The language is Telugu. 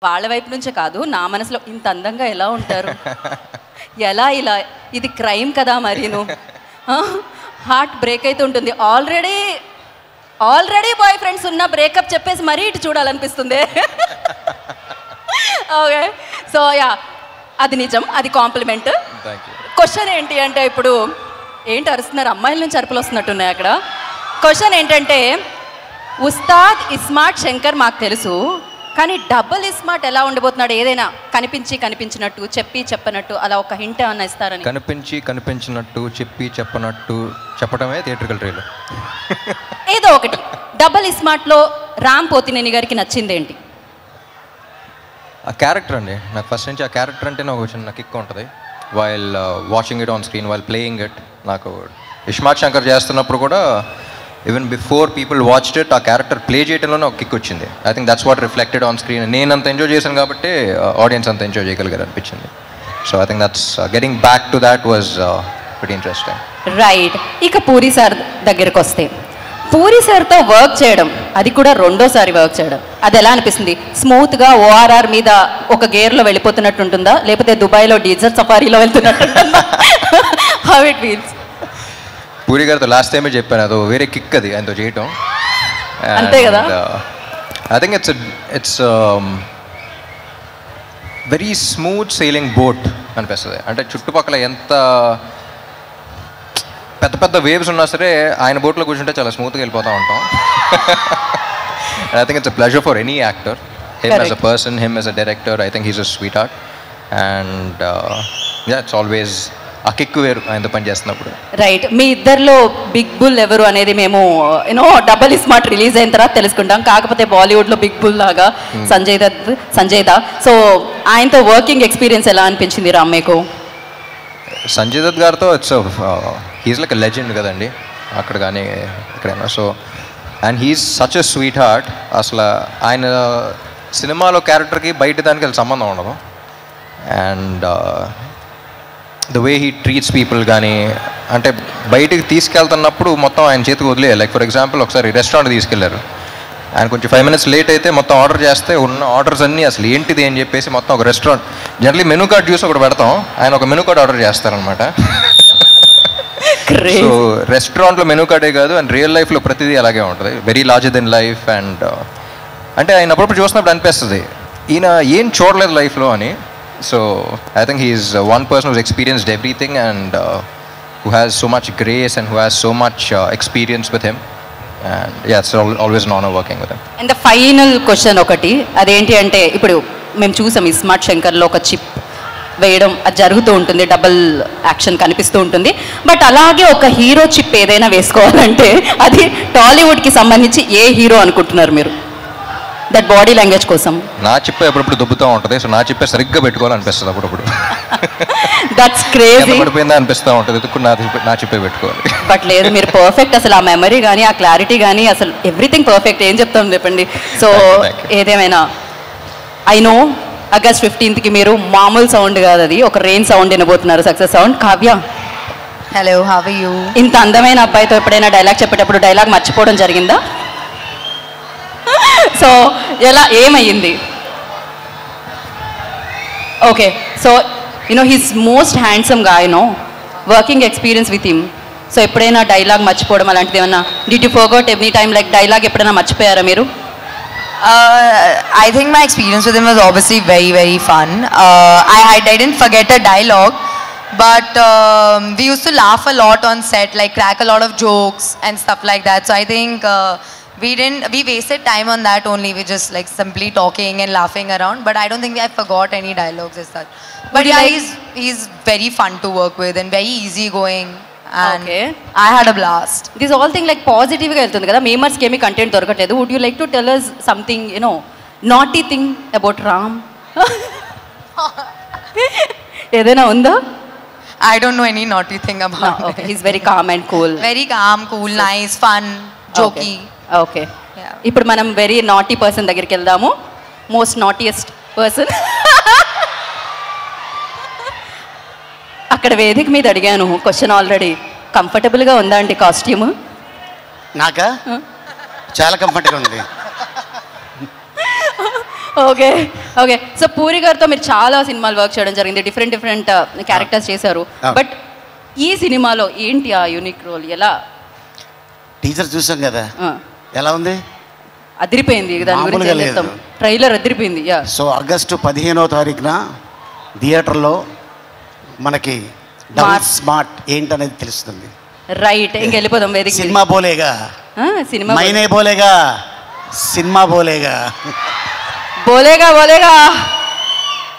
వాళ్ళ వైపు నుంచే కాదు, నా మనసులో ఇంత అందంగా ఎలా ఉంటారు, ఎలా ఇలా, ఇది క్రైమ్ కదా మరీను. హార్ట్ బ్రేక్ అయితే ఉంటుంది. ఆల్రెడీ బాయ్ ఫ్రెండ్స్ ఉన్న బ్రేకప్ చెప్పేసి మరీ ఇటు చూడాలనిపిస్తుంది. ఓకే, సో యా, అది నిజం, అది కాంప్లిమెంట్. క్వశ్చన్ ఏంటి అంటే, ఇప్పుడు ఏంటి అరుస్తున్నారు, అమ్మాయిల నుంచి అరుపులు వస్తున్నట్టున్నాయి అక్కడ. క్వశ్చన్ ఏంటంటే, ఉస్తాద్ ఇస్మార్ట్ శంకర్ మాకు తెలుసు, కానీ డబుల్ ఇస్మార్ట్ ఎలా ఉండబోతున్నాడు? ఏదైనా కనిపించినట్టు చెప్పి చెప్పనట్టు అలా ఒక హింట్ ఏమన్నా ఇస్తారని. కనిపించినట్టు చెప్పనట్టు చెప్పడమే థియేట్రికల్ ట్రైలర్. ఏదో ఒకటి. డబుల్ ఇస్మార్ట్లో రామ్ పోతినేని గారికి నచ్చింది ఏంటి? ఆ క్యారెక్టర్ అండి. నాకు ఫస్ట్ నుంచి ఆ క్యారెక్టర్ అంటే నాకు చిన్న కిక్ ఉంటుంది. While watching it on screen, while playing it. నాకు ఇస్మార్ట్ శంకర్ చేస్తున్నప్పుడు కూడా even before people watched it, ఆ క్యారెక్టర్ ప్లే చేయడంలోనే ఒక కిక్ వచ్చింది. I think that's what reflected on screen. నేను అంత ఎంజాయ్ చేశాను కాబట్టి ఆడియన్స్ అంత ఎంజాయ్ చేయగలిగారు అనిపించింది. So I think that's getting back to that was very interesting. Right. ఇక పూరి సార్ దగ్గరకు వస్తే, పూరి సార్తో వర్క్ చేయడం, అది కూడా రెండోసారి వర్క్ చేయడం, అది ఎలా అనిపిస్తుంది? స్మూత్గా ఓఆర్ఆర్ మీద ఒక గేర్లో వెళ్ళిపోతున్నట్టు ఉంటుందా, లేకపోతే దుబాయ్లో డీజర్ సఫారీలో వెళ్తున్నట్టు ఉంటుందా? How it feels? పూరి గారితో లాస్ట్ టైమే చెప్పాను, అది వేరే కిక్ అది ఆయనతో చేయటం. అంతే కదా. I think it's very smooth sailing boat అనిపిస్తుంది. అంటే చుట్టుపక్కల ఎంత పెద్ద పెద్ద వేవ్స్ ఉన్నా సరే ఆయన బోట్లో కూర్చుంటే చాలా స్మూత్గా వెళ్ళిపోతూ ఉంటాం. I think it's a pleasure for any actor, him as a person, him as a director. I think he's a sweet heart and it's always ఆ కిక్ వేరు ఆయనతో పని చేస్తున్నప్పుడు. రైట్. మీ ఇద్దరిలో బిగ్ బుల్ ఎవరు అనేది మేము డబల్ ఇస్మార్ట్ రిలీజ్ అయిన తర్వాత తెలుసుకుంటాం. కాకపోతే బాలీవుడ్లో బిగ్ బుల్ లాగా సంజయ్ దా. సో ఆయనతో వర్కింగ్ ఎక్స్పీరియన్స్ ఎలా అనిపించింది రామ్ మీకు? సంజయ్ దత్ గారితో హీస్ లైక్ ఎ లెజెండ్ కదండి, అక్కడ కానీ ఎక్కడైనా. So and he's such a sweet heart. అసలు ఆయన సినిమాలో క్యారెక్టర్కి బయట దానికి సంబంధం ఉండదు. And the way he treats people కానీ, అంటే బయటికి తీసుకెళ్తున్నప్పుడు మొత్తం ఆయన చేతికి వదిలే. లైక్ ఫర్ ఎగ్జాంపుల్ ఒకసారి రెస్టారెంట్ తీసుకెళ్లారు, ఆయన కొంచెం 5 minutes లేట్ అయితే మొత్తం ఆర్డర్ చేస్తే ఉన్న ఆర్డర్స్ అన్నీ అసలు ఏంటిది అని చెప్పేసి మొత్తం ఒక రెస్టారెంట్ జనరలీ మెనూ కార్డ్ చూసి ఒకటి పెడతాం, ఆయన ఒక మెనూ కార్డ్ ఆర్డర్ చేస్తారనమాట. సో రెస్టారెంట్లో మెనూ కార్డే కాదు, అండ్ రియల్ లైఫ్లో ప్రతిదీ అలాగే ఉంటుంది, very larger than life. And అంటే ఆయన అప్పుడప్పుడు చూసినప్పుడు అనిపిస్తుంది ఈయన ఏం చూడలేదు లైఫ్లో అని. So I think he is one person who's experienced everything and who has so much grace and who has so much experience with him. And yeah, it's always an honor working with him. And the final question ఒకటి, అదేంటి అంటే, ఇప్పుడు మేము చూసాం ఇస్మార్ట్ శంకర్లో ఒక చిప్ వేయడం అది జరుగుతూ ఉంటుంది, డబుల్ యాక్షన్ కనిపిస్తూ ఉంటుంది. బట్ అలాగే ఒక హీరో చిప్ ఏదైనా వేసుకోవాలంటే అది టాలీవుడ్కి సంబంధించి ఏ హీరో అనుకుంటున్నారు మీరు? దట్ బాడీ లాంగ్వేజ్ కోసం నా చిప్పే ఎప్పుడప్పుడు దుబ్బుతూ ఉంటుంది. సో నా చిప్పే సరిగ్గా పెట్టుకోవాలనిపిస్తుంది అప్పుడప్పుడు. That's crazy. పడిపోయిందా అనిపిస్తూ ఉంటుంది, నా చిప్పే పెట్టుకోవాలి. బట్ లేదు, మీరు పర్ఫెక్ట్. అసలు ఆ మెమరీ కానీ ఆ క్లారిటీ కానీ అసలు ఎవ్రీథింగ్ పర్ఫెక్ట్. ఏం చెప్తాం చెప్పండి. సో ఏదేమైనా ఐ నో August 15th మీరు మామూలు సౌండ్ కాదు, అది ఒక రెయిన్ సౌండ్ వినబోతున్నారు, success sound. Kavya, hello, how are you? ఇంత అందమైన అబ్బాయితో ఎప్పుడైనా డైలాగ్ చెప్పేటప్పుడు డైలాగ్ మర్చిపోవడం జరిగిందా? సో ఎలా ఏమయ్యింది? Okay, so he's most handsome గా, working experience with him. So ఎప్పుడైనా డైలాగ్ మర్చిపోవడం అలాంటిది ఏమన్నా, did you forgot every time like dialogue ఎప్పుడైనా మర్చిపోయారా మీరు? I think my experience with him was obviously very, very fun. I didn't forget a dialogue, but we used to laugh a lot on set, like crack a lot of jokes and stuff like that. So I think we wasted time on that only. We just like simply talking and laughing around, but I don't think I forgot any dialogues as such. But yeah, he's very fun to work with and very easygoing. And okay, I had a blast. This all thing like positive గా వెళ్తుంది కదా, మేమర్స్కి ఏమీ కంటెంట్ దొరకట్లేదు. Would you like to tell us something, naughty thing about Ram? ఏదైనా ఉందా? I don't know any naughty thing about him. Okay, he's very calm and cool. Very calm, cool, nice, fun, jokey. Okay. ఇప్పుడు మనం వెరీ నాటీ పర్సన్ దగ్గరికి వెళ్దాము. Most naughtiest person. అక్కడ వేదిక మీద అడిగాను క్వశ్చన్, ఆల్రెడీ కంఫర్టబుల్గా ఉందా అండి కాస్ట్యూమ్? నాకా చాలా కంఫర్ట్గా ఉంది. Okay okay. సో పూరి గారితో మీరు చాలా సినిమాలు వర్క్ చేయడం జరిగింది, డిఫరెంట్ డిఫరెంట్ క్యారెక్టర్స్ చేశారు. బట్ ఈ సినిమాలో ఏంటి ఆ యూనిక్ రోల్? ఎలా? టీచర్ చూసాం కదా, ఎలా ఉంది? అదిరిపోయింది. దాని గురించి ఏం చెప్తాం? ట్రైలర్ అదిరిపోయింది. సో ఆగస్టు 15వ తారీఖున థియేటర్లో మనకి డబుల్ స్మార్ట్ ఏంటనేది తెలుస్తుంది. రైట్, ఇంకెళ్ళిపోదాం వేదిక. సినిమా బోలేగా, సినిమా మైనే బోలేగా, సినిమా బోలేగా, బోలేగా బోలేగా.